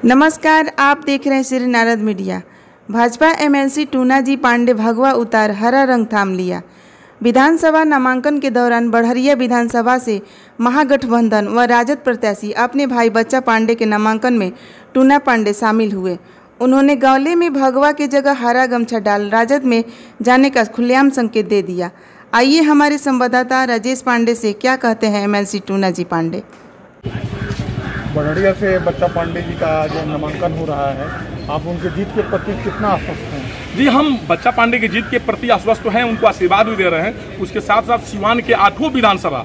नमस्कार, आप देख रहे हैं श्री नारद मीडिया। भाजपा एमएलसी टूना जी पांडे भगवा उतार हरा रंग थाम लिया। विधानसभा नामांकन के दौरान बढ़हरिया विधानसभा से महागठबंधन व राजद प्रत्याशी अपने भाई बच्चा पांडे के नामांकन में टूना पांडे शामिल हुए। उन्होंने गले में भगवा की जगह हरा गमछा डाल राजद में जाने का खुलेआम संकेत दे दिया। आइए हमारे संवाददाता राजेश पांडे से क्या कहते हैं एमएलसी टूना जी पांडे। बढ़िया से बच्चा पांडे जी का जो नामांकन हो रहा है, आप उनके जीत के प्रति कितना आश्वस्त हैं? जी, हम बच्चा पांडे की जीत के प्रति आश्वस्त हैं, उनको आशीर्वाद भी दे रहे हैं। उसके साथ साथ सिवान के 8 विधानसभा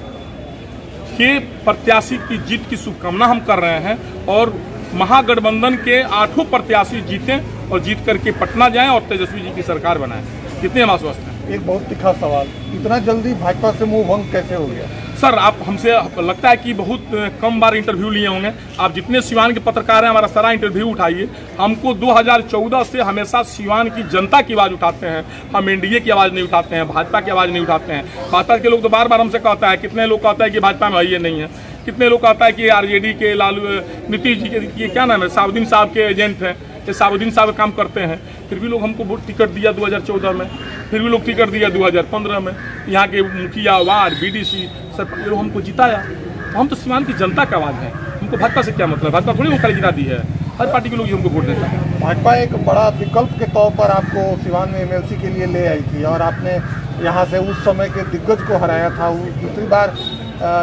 के प्रत्याशी की जीत की शुभकामना हम कर रहे हैं और महागठबंधन के 8 प्रत्याशी जीतें और जीत करके पटना जाएं और तेजस्वी जी की सरकार बनाएं। कितने हम आश्वस्त हैं? एक बहुत तीखा सवाल, इतना जल्दी भाजपा से मुंह भंग कैसे हो गया? सर, आप हमसे लगता है कि बहुत कम बार इंटरव्यू लिए होंगे। आप जितने सिवान के पत्रकार हैं, हमारा सारा इंटरव्यू उठाइए। हमको 2014 से हमेशा सिवान की जनता की आवाज़ उठाते हैं। हम एनडीए की आवाज़ नहीं उठाते हैं, भाजपा की आवाज़ नहीं उठाते हैं। भाजपा के लोग तो बार बार हमसे कहता है, कितने लोग कहता है कि भाजपा में ये नहीं है, कितने लोग कहता है कि आरजेडी के लालू नीतीश जी के क्या नाम है, साबुद्दीन साहब के एजेंट हैं, ये साबुद्दीन साहब काम करते हैं। फिर भी लोग हमको वोट टिकट दिया 2014 में, फिर भी लोग टिकट दिया 2015 में। यहाँ के मुखिया, वार्ड, बीडीसी सब लोग हमको जिताया। तो हम तो सिवान की जनता का आवाज़ है, हमको भाजपा से क्या मतलब? भाजपा थोड़ी वो खाली जिता दी है, हर पार्टी के लोग हमको वोट देता है। भाजपा एक बड़ा विकल्प के तौर पर आपको सिवान में एमएलसी के लिए ले आई थी और आपने यहाँ से उस समय के दिग्गज को हराया था। दूसरी बार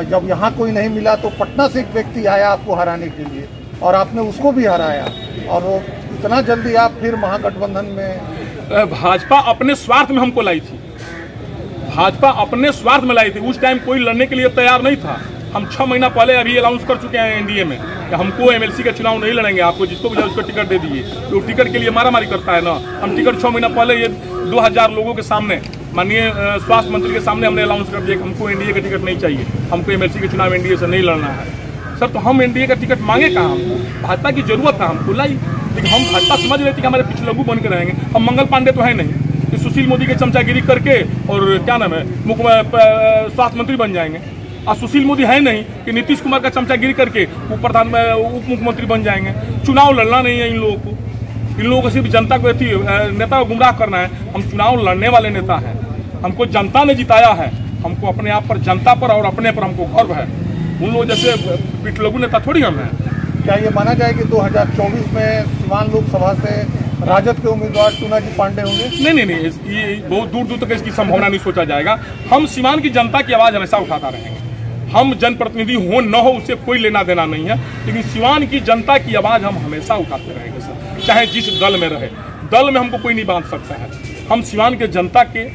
जब यहाँ कोई नहीं मिला तो पटना से एक व्यक्ति आया आपको हराने के लिए और आपने उसको भी हराया। और वो इतना जल्दी आप फिर महागठबंधन में? भाजपा अपने स्वार्थ में हमको लाई थी, भाजपा अपने स्वार्थ में लाई थी। उस टाइम कोई लड़ने के लिए तैयार नहीं था। हम 6 महीना पहले अभी अनाउंस कर चुके हैं एनडीए में कि हमको एमएलसी का चुनाव नहीं लड़ेंगे, आपको जिसको भी उसको टिकट दे दीजिए। तो टिकट के लिए मारामारी करता है ना। हम टिकट 6 महीना पहले ये 2000 लोगों के सामने, माननीय स्वास्थ्य मंत्री के सामने हमने अनाउंस कर दिया कि हमको एनडीए का टिकट नहीं चाहिए, हमको एमएलसी के चुनाव एनडीए से नहीं लड़ना है। सर, तो हम एनडीए का टिकट मांगे कहाँ? हमको भाजपा की जरूरत था, हमको लाई। लेकिन हम भाजपा समझ रहे थे कि हमारे पिछलग्गू बन के रहेंगे। हम मंगल पांडे तो है नहीं कि सुशील मोदी के चमचागिरी करके और क्या नाम है स्वास्थ्य मंत्री बन जाएंगे। और सुशील मोदी है नहीं कि नीतीश कुमार का चमचागिरी करके उप मुख्यमंत्री बन जाएंगे। चुनाव लड़ना नहीं है इन लोगों को। इन लोगों को सिर्फ जनता को नेता को गुमराह करना है। हम चुनाव लड़ने वाले नेता हैं, हमको जनता ने जिताया है। हमको अपने आप पर, जनता पर और अपने पर हमको गर्व है। उन लोग जैसे पिछलग्गू नेता थोड़ी हम हैं। क्या ये माना जाए कि 2024 में सिवान लोकसभा से राजद के उम्मीदवार टूना जी पांडे होंगे? नहीं, ये बहुत दूर दूर तक इसकी संभावना नहीं सोचा जाएगा। हम सिवान की जनता की आवाज़ हमेशा उठाता रहेंगे। हम जनप्रतिनिधि हो न हो उससे कोई लेना देना नहीं है, लेकिन सिवान की जनता की आवाज़ हम हमेशा उठाते रहेंगे सर, चाहे जिस दल में रहे। दल में हमको कोई नहीं बांध सकता है। हम सिवान के जनता के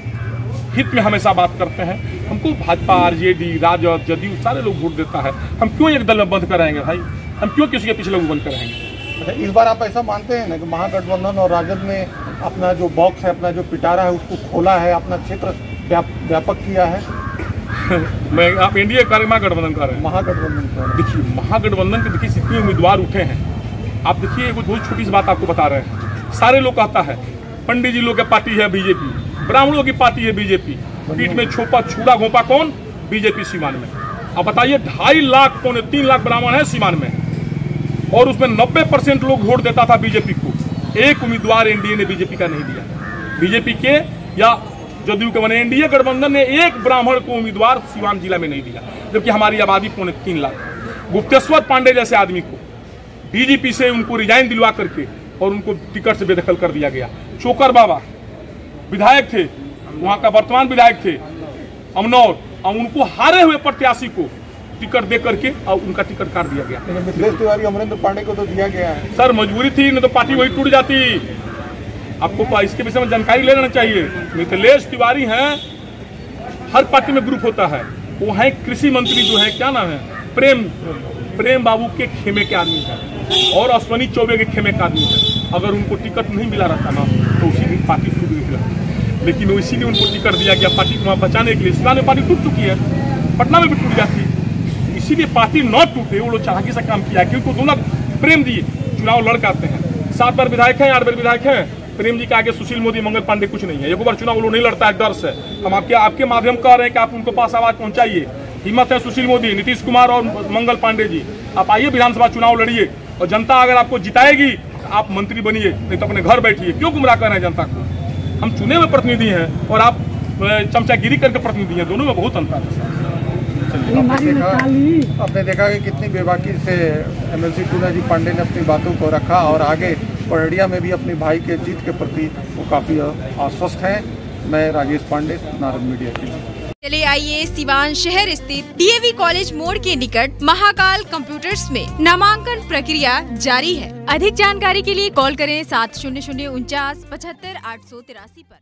हित में हमेशा बात करते हैं। हमको भाजपा, आरजेडी, राजद, जदयू सारे लोग वोट देता है। हम क्यों एक दल में बंद कराएंगे भाई? हम क्यों किसी के पिछले बंद कराएंगे? अच्छा, इस बार आप ऐसा मानते हैं ना कि महागठबंधन और राजद ने अपना जो बॉक्स है, अपना जो पिटारा है, उसको खोला है, अपना क्षेत्र व्यापक किया है? मैं आप एनडीए कर महागठबंधन कर रहे हैं? महागठबंधन कर। देखिए, महागठबंधन के देखिए जितने उम्मीदवार उठे हैं, आप देखिए एक बहुत छोटी सी बात आपको बता रहे हैं। सारे लोग कहता है पंडित जी लोग की पार्टी है बीजेपी, ब्राह्मणों की पार्टी है बीजेपी, पीठ में छोपा छुड़ा घोपा कौन? बीजेपी सिवान में। अब बताइए 2.5 लाख पौने 3 लाख ब्राह्मण है सिवान में और उसमें 90% लोग वोट देता था बीजेपी को। एक उम्मीदवार एनडीए ने बीजेपी का नहीं दिया, बीजेपी के या जदयू के बने। एनडीए गठबंधन ने एक ब्राह्मण को उम्मीदवार सिवान जिला में नहीं दिया, जबकि हमारी आबादी पौने 3 लाख। गुप्तेश्वर पांडे जैसे आदमी को बीजेपी से उनको रिजाइन दिलवा करके और उनको टिकट से बेदखल कर दिया गया। चोकर बाबा विधायक थे, वहाँ का वर्तमान विधायक थे अमनौर, और उनको हारे हुए प्रत्याशी को टिकट दे करके और उनका टिकट काट दिया गया। मिथिलेश तिवारी, अमरेंद्र पांडे को तो दिया गया है। सर, मजबूरी थी, नहीं तो पार्टी वही टूट जाती। आपको इसके विषय में जानकारी ले लेना चाहिए। मिथिलेश तिवारी हैं, हर पार्टी में ग्रुप होता है। वो है कृषि मंत्री जो है, क्या नाम है, प्रेम बाबू के खेमे के आदमी है और अश्वनी चौबे के खेमे का आदमी है। अगर उनको टिकट नहीं मिला रहता ना तो उसी दिन पार्टी टूट गई रहती, लेकिन इसीलिए उनको टिकट दिया गया पार्टी को बचाने के लिए। सिवान में पार्टी टूट चुकी है, पटना में भी टूट जाती, इसीलिए पार्टी न टूटे वो लोग चालाकी से काम किया, क्योंकि दोनों प्रेम दिए, चुनाव लड़ के आते हैं। 7 बार विधायक हैं, 8 बार विधायक हैं। प्रेम जी के आगे सुशील मोदी, मंगल पांडे कुछ नहीं है। एक बार चुनाव वो लोग नहीं लड़ता है डर से। हम आपके माध्यम कह रहे हैं कि आप उनको पास आवाज पहुंचाइए। हिम्मत है सुशील मोदी, नीतीश कुमार और मंगल पांडे जी, आप आइए विधानसभा चुनाव लड़िए और जनता अगर आपको जिताएगी तो आप मंत्री बनिए, नहीं तो अपने घर बैठिए। क्यों गुमराह कर रहे हैं जनता को? हम चुने हुए प्रतिनिधि हैं और आप चमचागिरी करके प्रतिनिधि हैं, दोनों में बहुत अंतर है। आपने देखा कि कितनी बेबाकी से एमएलसी टूना जी पांडे ने अपनी बातों को रखा और आगे पड़िया में भी अपनी भाई के जीत के प्रति वो काफ़ी आश्वस्त हैं। मैं राजेश पांडे, नारद मीडिया के लिए। चले आइए सिवान शहर स्थित डीएवी कॉलेज मोड़ के निकट महाकाल कंप्यूटर्स में नामांकन प्रक्रिया जारी है। अधिक जानकारी के लिए कॉल करें 70049 75 883 पर।